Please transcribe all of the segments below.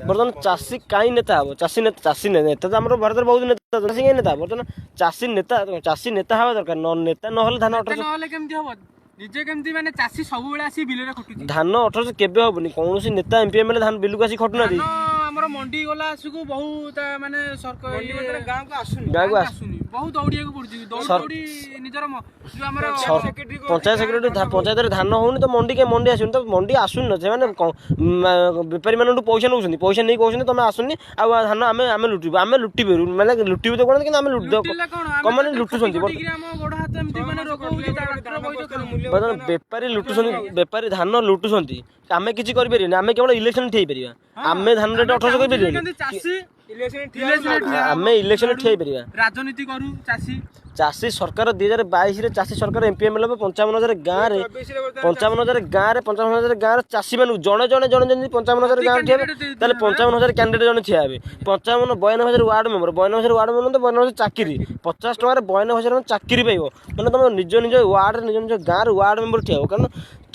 बर्तमान चाषी कहीं नेता हम चाषी नेता तो आम भारत में बहुत नेता चाषी कहीं नेता बर्तमान चाषी नेता हवा दरकार नेता ना धान 1800 निजे केमती माने चाषी सब बेला आसी बिल रे खटुची धान 1800 केबे होबनी कोनोसी नेता एमपी एमएलए धान बिलु को आसी खटुना दी हमर मंडी गला आसुको बहुत माने सरकार मंडी मतलब गांव को आसुनी बहुत दौड़िया को पड़ची दौड़ी निजर जो हमर पंचायत सेक्रेटरी पंचायत रे धान होउनी तो मंडी के मंडी आसुनी तो मंडी आसुन न जे माने व्यापारी मानन पैसा नउछनी पैसा नै कहउछनी तमे आसुनी आ धान आमे लुटी बेरु माने लुटी तो कोन कि आमे लुट दो कम माने लुटुछंती हम गोड़ हाथ एमती माने रोग होउची डॉक्टर बइतो बर्तमान बेपारी लुटुछंती बेपारी धान लुटुछंती आमे किछि करि परिबे आमे केवल इलेक्शन ठेई परिबा आमे धान रेट 1800 करि परिबे चाषी इलेक्शन आमे इलेक्शन ठेई परिबा राजनीति करू चाषी सरकार 2022 रे चाषी सरकार एमपीएमएल 55,000 गाँव रे 55,000 गाँव रे 55,000 गाँव रे चाषी मानु जणे 55,000 गाँव ठिया ताले 55,000 कैंडिडेट जने ठिया हेबे 52,000 वार्ड मेंबर 52,000 तो 52,000 चाकरी 50 टका रे 52,000 चाकरी पाइबो माने तुम निज वार्ड निज गाँव रे वार्ड मेंबर ठिया हो कारण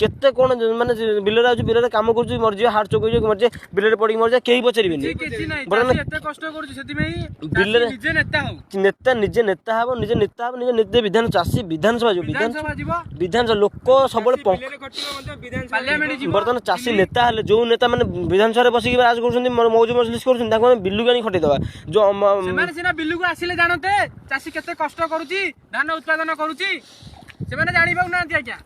केते कोन माने बिलरे आजु बिलरे काम करछु मर जे हार्ट चोक जे मर जे बिलरे पड़ी मर जे केही पचरिबेनी एते कष्ट करछु सेति में बिलरे निजे नेता हो निजे नेता हबो निजे निजे विधान चाषी विधानसभा जो विधानसभा लोक सब बर्तमान चाषी नेता हेले जो नेता माने विधानसभा बसिक राज करछन्ती मौज मजलिस करछन्ती ताको बिल्लु गानी खटै दबा जो माने सिना बिल्लु को आसिले जानते चाषी केते कष्ट करूची धान उत्पादन करूची से माने जानि पाउ ना आज्ञा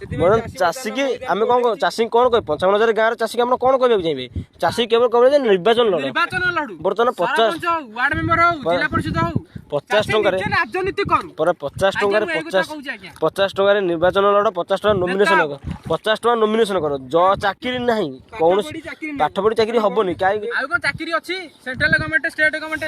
चाषी की आम कौन चाषी कौन कह 55,000 गाँव चाषी के कौन कहते चाहिए चाषी केवल कह निर्वाचन लड़ बर्तमान 50 वार्ड मेंबर हो जिला परिषद हो 50 टका राजनीति करू 50 टका निर्वाचन लड़ 50 टका नॉमिनेशन कर 50 टका नॉमिनेशन कर जो चाकरी नहीं कौन पाठ पढ़ी चाकरी हेनी कहीं चाकरी अच्छी सेंट्रल गवर्नमेंट स्टेट गवर्नमेंट